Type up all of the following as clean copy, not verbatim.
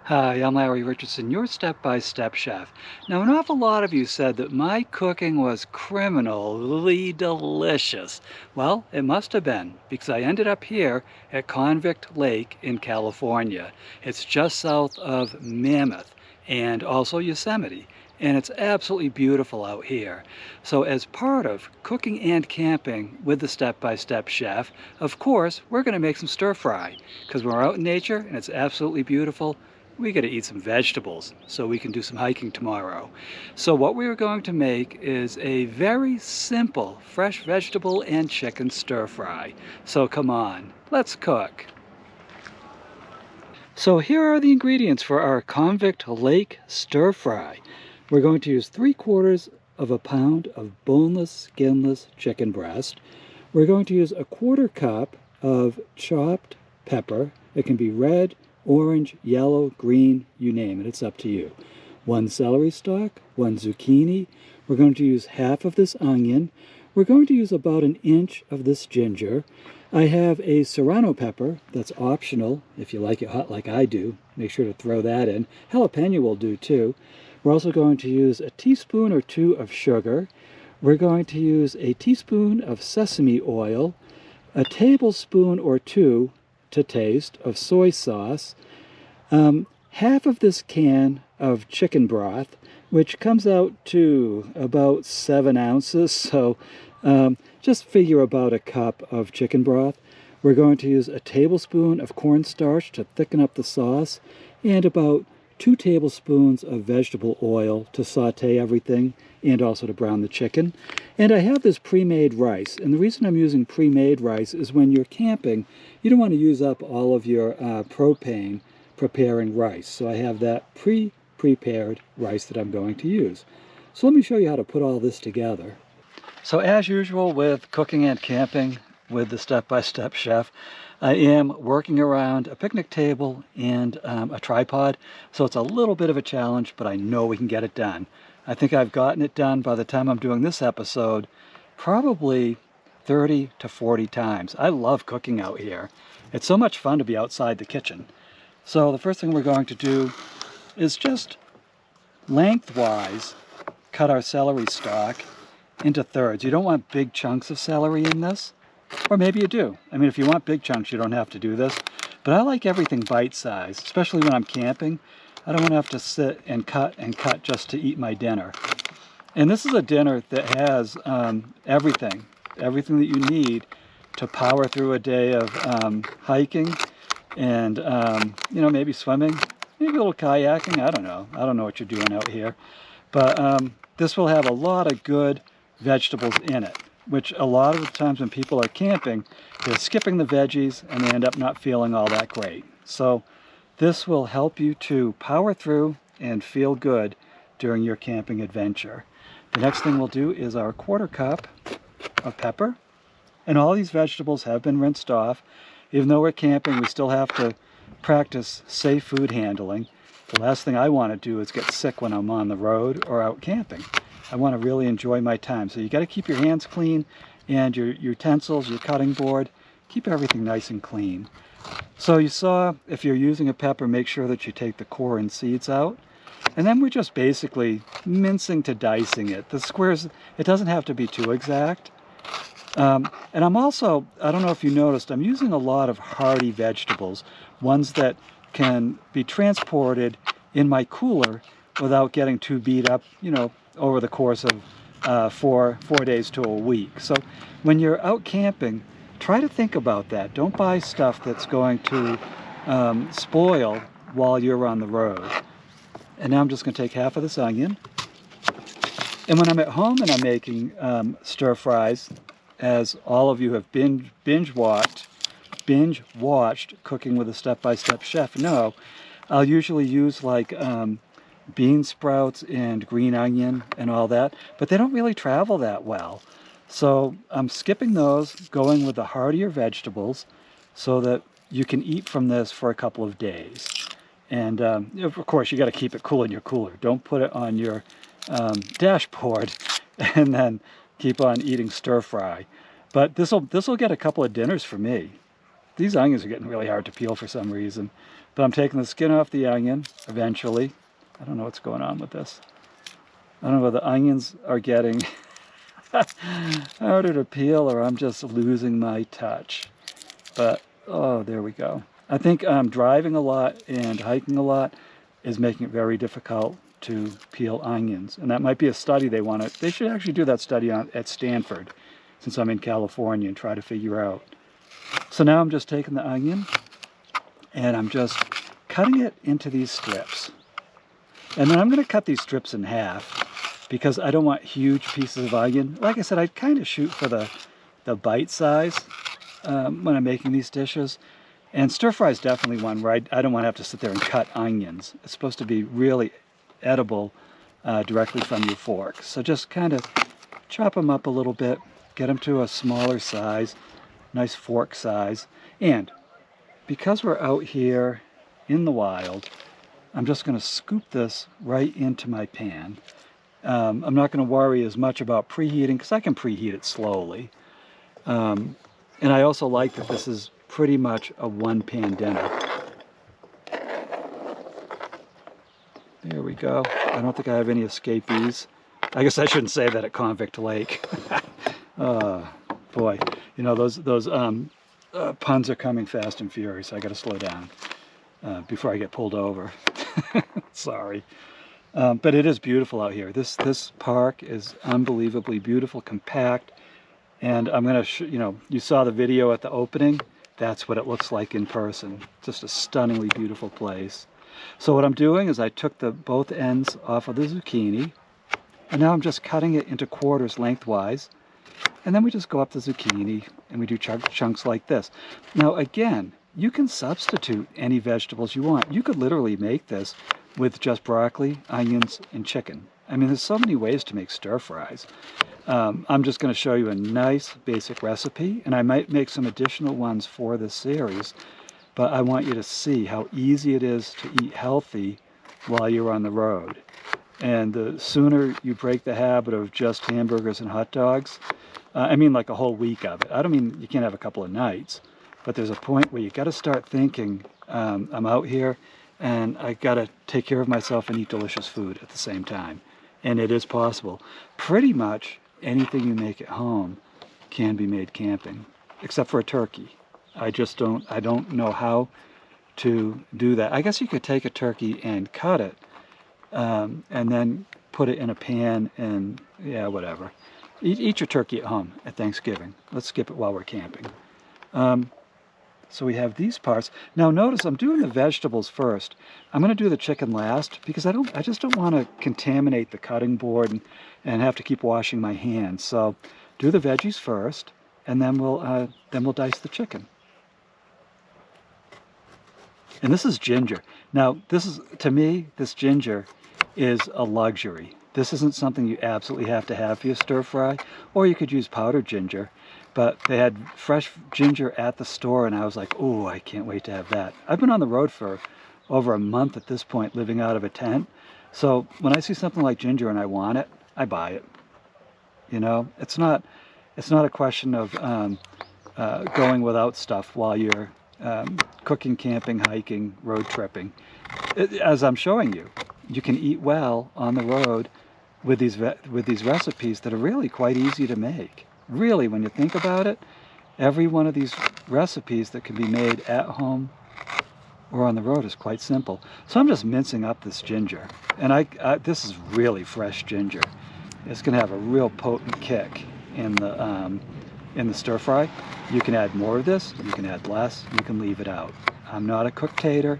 Hi, I'm Larry Richardson, your step-by-step chef. Now, an awful lot of you said that my cooking was criminally delicious. Well, it must have been, because I ended up here at Convict Lake in California. It's just south of Mammoth and also Yosemite, and it's absolutely beautiful out here. So as part of cooking and camping with the Step-by-Step Chef, of course, we're going to make some stir-fry, because we're out in nature and it's absolutely beautiful. We got to eat some vegetables so we can do some hiking tomorrow. So what we are going to make is a very simple fresh vegetable and chicken stir fry. So come on, let's cook. So here are the ingredients for our Convict Lake stir fry. We're going to use 3/4 of a pound of boneless, skinless chicken breast. We're going to use a 1/4 cup of chopped pepper. It can be red, orange, yellow, green, you name it, it's up to you. 1 celery stalk, 1 zucchini. We're going to use half of this onion. We're going to use about 1 inch of this ginger. I have a serrano pepper that's optional if you like it hot like I do. Make sure to throw that in. Jalapeno will do too. We're also going to use a teaspoon or 2 of sugar. We're going to use a teaspoon of sesame oil, a tablespoon or 2 to taste of soy sauce, half of this can of chicken broth, which comes out to about 7 ounces, so just figure about a cup of chicken broth. We're going to use a tablespoon of cornstarch to thicken up the sauce, and about 2 tablespoons of vegetable oil to saute everything and also to brown the chicken. And I have this pre-made rice, and the reason I'm using pre-made rice is when you're camping, you don't want to use up all of your propane preparing rice. So I have that prepared rice that I'm going to use. So let me show you how to put all this together. So as usual with cooking and camping with the Step-by-Step Chef, I am working around a picnic table and a tripod, so it's a little bit of a challenge, but I know we can get it done. I think I've gotten it done by the time I'm doing this episode probably 30 to 40 times. I love cooking out here. It's so much fun to be outside the kitchen. So the first thing we're going to do is just lengthwise cut our celery stalk into thirds. You don't want big chunks of celery in this. Or maybe you do. I mean, if you want big chunks, you don't have to do this. But I like everything bite-sized, especially when I'm camping. I don't want to have to sit and cut just to eat my dinner. And this is a dinner that has everything that you need to power through a day of hiking and, you know, maybe swimming, maybe a little kayaking. I don't know what you're doing out here. But this will have a lot of good vegetables in it, which a lot of the times when people are camping, they're skipping the veggies and they end up not feeling all that great. So this will help you to power through and feel good during your camping adventure. The next thing we'll do is our 1/4 cup of pepper. And all these vegetables have been rinsed off. Even though we're camping, we still have to practice safe food handling. The last thing I want to do is get sick when I'm on the road or out camping. I want to really enjoy my time. So you got to keep your hands clean and your utensils, your cutting board, keep everything nice and clean. So you saw, if you're using a pepper, make sure that you take the core and seeds out. And then we're just basically mincing to dicing it. The squares, it doesn't have to be too exact. And I'm also, I don't know if you noticed, I'm using a lot of hearty vegetables, ones that can be transported in my cooler without getting too beat up, you know, over the course of 4 days to a week. So when you're out camping, try to think about that. Don't buy stuff that's going to spoil while you're on the road. And now I'm just going to take half of this onion. And when I'm at home and I'm making stir fries, as all of you have binge watched Cooking with a Step-by-Step Chef know, I'll usually use like bean sprouts and green onion and all that, but they don't really travel that well. So I'm skipping those, going with the heartier vegetables so that you can eat from this for a couple of days. And of course, you got to keep it cool in your cooler. Don't put it on your dashboard and then keep on eating stir fry. But this'll get a couple of dinners for me. These onions are getting really hard to peel for some reason. But I'm taking the skin off the onion eventually. I don't know what's going on with this. I don't know whether the onions are getting harder to peel or I'm just losing my touch. But, oh, there we go. I think driving a lot and hiking a lot is making it very difficult to peel onions. And that might be a study they should actually do that study at Stanford, since I'm in California, and try to figure out. So now I'm just taking the onion and I'm just cutting it into these strips. And then I'm going to cut these strips in half because I don't want huge pieces of onion. Like I said, I kind of shoot for the bite size when I'm making these dishes. And stir fry is definitely one where I don't want to have to sit there and cut onions. It's supposed to be really edible directly from your fork. So just kind of chop them up a little bit, get them to a smaller size, nice fork size. And because we're out here in the wild, I'm just going to scoop this right into my pan. I'm not going to worry as much about preheating because I can preheat it slowly. And I also like that this is pretty much a one-pan dinner. There we go. I don't think I have any escapees. I guess I shouldn't say that at Convict Lake. Boy, you know, those puns are coming fast and furious. I got to slow down before I get pulled over. Sorry. But it is beautiful out here. This park is unbelievably beautiful, compact. And I'm going to, you know, you saw the video at the opening. That's what it looks like in person. Just a stunningly beautiful place. So what I'm doing is I took both ends off of the zucchini, and now I'm just cutting it into quarters lengthwise. And then we just go up the zucchini and we do chunks like this. Now again, you can substitute any vegetables you want. You could literally make this with just broccoli, onions, and chicken. I mean, there's so many ways to make stir fries. I'm just going to show you a nice basic recipe, and I might make some additional ones for this series, but I want you to see how easy it is to eat healthy while you're on the road. And the sooner you break the habit of just hamburgers and hot dogs, I mean like a whole week of it. I don't mean you can't have a couple of nights, but there's a point where you got to start thinking, I'm out here and I got to take care of myself and eat delicious food at the same time. And it is possible. Pretty much anything you make at home can be made camping, except for a turkey. I don't know how to do that. I guess you could take a turkey and cut it, and then put it in a pan and, yeah, whatever. Eat your turkey at home at Thanksgiving. Let's skip it while we're camping. So we have these parts. Now notice I'm doing the vegetables first. I'm going to do the chicken last because I just don't want to contaminate the cutting board and have to keep washing my hands. So do the veggies first, and then we'll dice the chicken. And this is ginger. Now to me, this ginger is a luxury. This isn't something you absolutely have to have for your stir fry, or you could use powdered ginger. But they had fresh ginger at the store, and I was like, oh, I can't wait to have that. I've been on the road for over a month at this point, living out of a tent. So when I see something like ginger and I want it, I buy it. You know, it's not a question of going without stuff while you're cooking, camping, hiking, road tripping. As I'm showing you, you can eat well on the road with these recipes that are really quite easy to make. Really, when you think about it, every one of these recipes that can be made at home or on the road is quite simple. So I'm just mincing up this ginger, and this is really fresh ginger. It's going to have a real potent kick in the stir fry. You can add more of this, you can add less, you can leave it out. I'm not a cook-tator.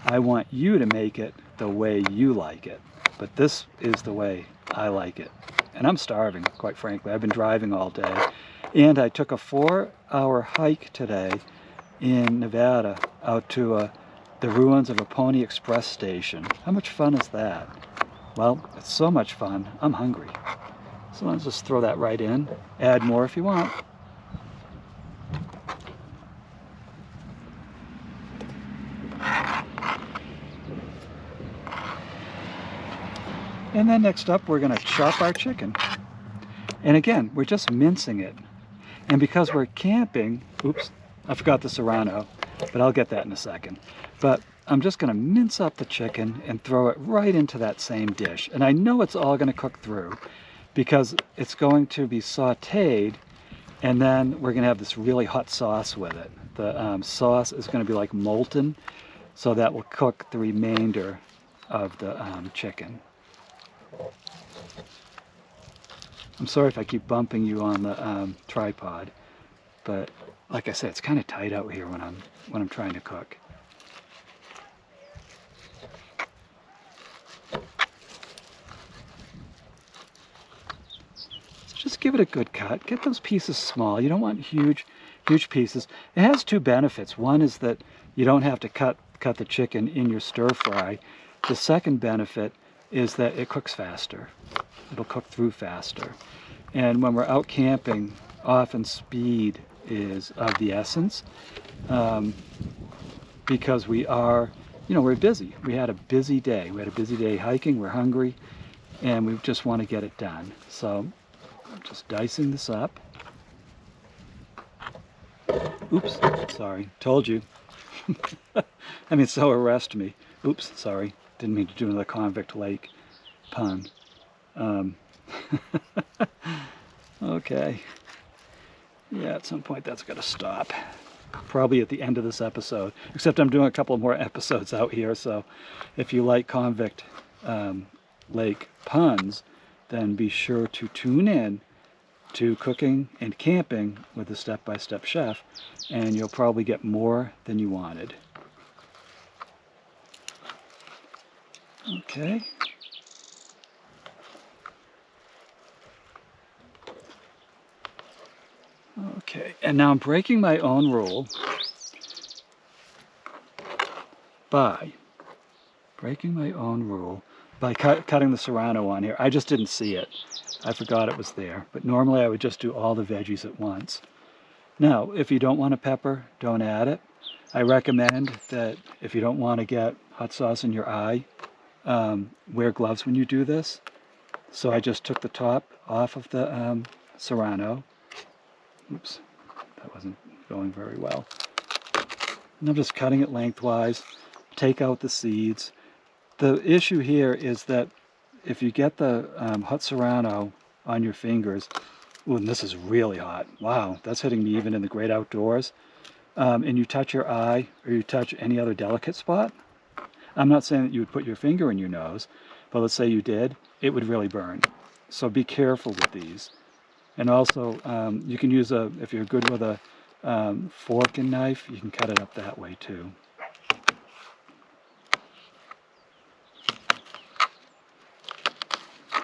I want you to make it the way you like it, but this is the way I like it. And I'm starving, quite frankly. I've been driving all day. And I took a 4-hour hike today in Nevada out to the ruins of a Pony Express station. How much fun is that? Well, it's so much fun, I'm hungry. So let's just throw that right in. Add more if you want. And then next up, we're going to chop our chicken. And again, we're just mincing it. And because we're camping, oops, I forgot the serrano, but I'll get that in a second. But I'm just going to mince up the chicken and throw it right into that same dish. And I know it's all going to cook through because it's going to be sauteed, and then we're going to have this really hot sauce with it. The sauce is going to be like molten, so that will cook the remainder of the chicken. I'm sorry if I keep bumping you on the tripod, but like I said, it's kind of tight out here when I'm trying to cook. So just give it a good cut. Get those pieces small. You don't want huge pieces. It has two benefits. One is that you don't have to cut the chicken in your stir fry. The second benefit is that it cooks faster. It'll cook through faster. And when we're out camping, often speed is of the essence, because we're busy. We had a busy day. We had a busy day hiking. We're hungry, and we just want to get it done. So I'm just dicing this up. Oops, sorry. Told you. I mean, so arrest me. Oops, sorry. Didn't mean to do another Convict Lake pun. Okay. Yeah, at some point that's got to stop. Probably at the end of this episode. Except I'm doing a couple more episodes out here, so if you like Convict Lake puns, then be sure to tune in to Cooking and Camping with the Step-by-Step Chef, and you'll probably get more than you wanted. Okay. Okay, and now I'm breaking my own rule by cutting the serrano on here. I just didn't see it. I forgot it was there, but normally I would just do all the veggies at once. Now, if you don't want a pepper, don't add it. I recommend that if you don't want to get hot sauce in your eye, wear gloves when you do this. So I just took the top off of the serrano. Oops, that wasn't going very well. And I'm just cutting it lengthwise. Take out the seeds. The issue here is that if you get the hot serrano on your fingers, ooh, and this is really hot. Wow, that's hitting me even in the great outdoors. And you touch your eye or you touch any other delicate spot, I'm not saying that you would put your finger in your nose, but let's say you did, it would really burn. So be careful with these. And also, you can use if you're good with a fork and knife, you can cut it up that way too.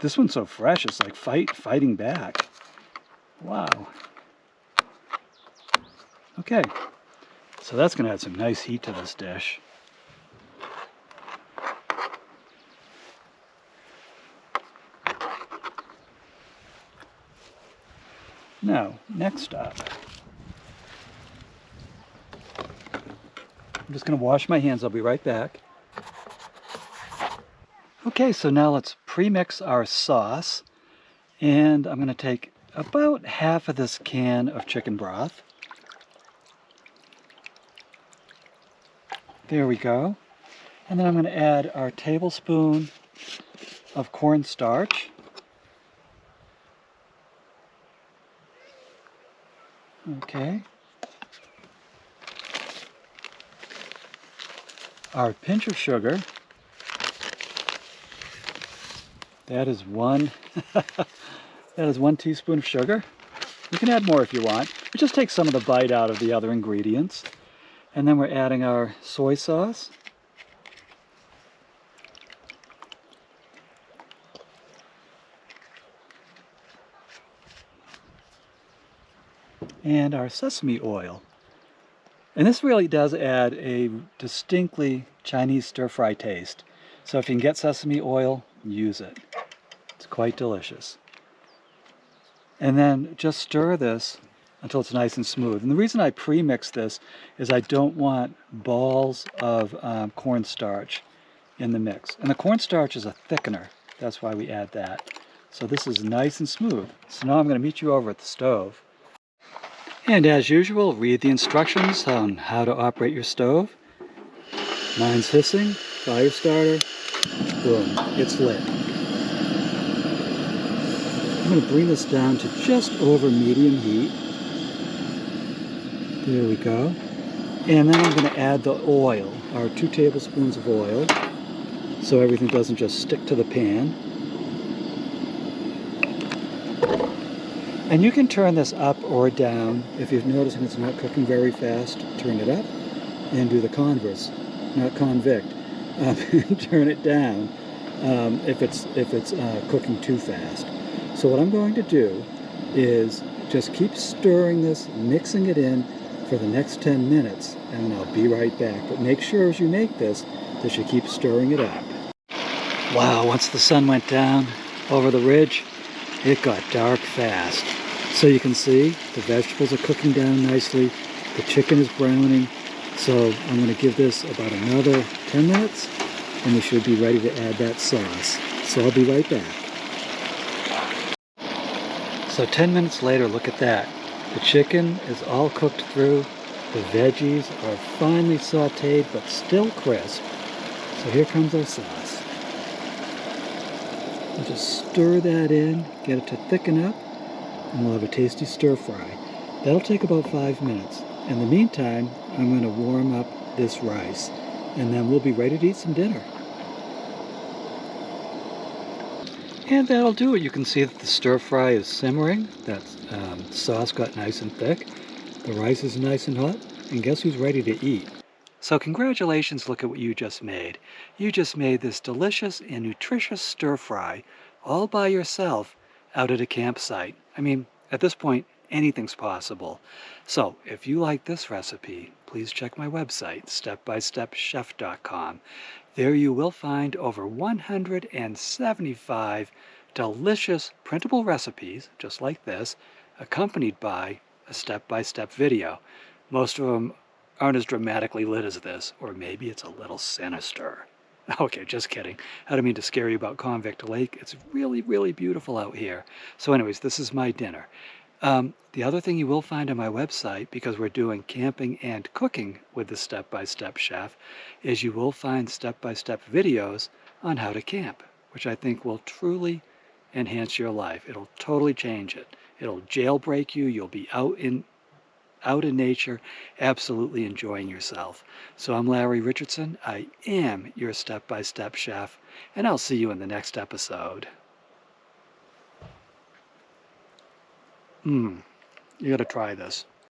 This one's so fresh, it's like fighting back. Wow. Okay, so that's going to add some nice heat to this dish. Now, next up, I'm just going to wash my hands. I'll be right back. Okay, so now let's pre-mix our sauce. And I'm going to take about half of this can of chicken broth. There we go. And then I'm going to add our tablespoon of cornstarch. Okay. Our pinch of sugar. That is one teaspoon of sugar. You can add more if you want. It just takes some of the bite out of the other ingredients. And then we're adding our soy sauce. And our sesame oil. And this really does add a distinctly Chinese stir-fry taste. So if you can get sesame oil, use it. It's quite delicious. And then just stir this until it's nice and smooth. And the reason I pre-mix this is I don't want balls of cornstarch in the mix. And the cornstarch is a thickener. That's why we add that. So this is nice and smooth. So now I'm going to meet you over at the stove. And as usual, read the instructions on how to operate your stove. Mine's hissing, fire starter, boom, it's lit. I'm going to bring this down to just over medium heat. There we go. And then I'm going to add the oil, our 2 tablespoons of oil, so everything doesn't just stick to the pan. And you can turn this up or down. If you're noticing it's not cooking very fast, turn it up, and do the converse, not convict. Turn it down if it's cooking too fast. So what I'm going to do is just keep stirring this, mixing it in for the next 10 minutes, and I'll be right back. But make sure as you make this that you keep stirring it up. Wow, once the sun went down over the ridge, it got dark fast. So you can see the vegetables are cooking down nicely, the chicken is browning. So I'm going to give this about another 10 minutes, and we should be ready to add that sauce. So I'll be right back. So 10 minutes later, look at that. The chicken is all cooked through. The veggies are finely sauteed, but still crisp. So here comes our sauce. We'll just stir that in, get it to thicken up, and we'll have a tasty stir fry. That'll take about 5 minutes. In the meantime, I'm going to warm up this rice, and then we'll be ready to eat some dinner. And that'll do it. You can see that the stir fry is simmering. That sauce got nice and thick. The rice is nice and hot, and guess who's ready to eat? So congratulations, look at what you just made. You just made this delicious and nutritious stir fry all by yourself out at a campsite. I mean, at this point, anything's possible. So if you like this recipe, please check my website, StepByStepChef.com. There you will find over 175 delicious printable recipes, just like this, accompanied by a step-by-step video. Most of them aren't as dramatically lit as this, or maybe it's a little sinister. Okay, just kidding. I don't mean to scare you about Convict Lake. It's really, really beautiful out here. So anyways, this is my dinner. The other thing you will find on my website, because we're doing camping and cooking with the Step-by-Step Chef, is you will find step-by-step videos on how to camp, which I think will truly enhance your life. It'll totally change it. It'll jailbreak you. You'll be out in nature, absolutely enjoying yourself. So I'm Larry Richardson. I am your Step-by-Step Chef, and I'll see you in the next episode. You gotta try this.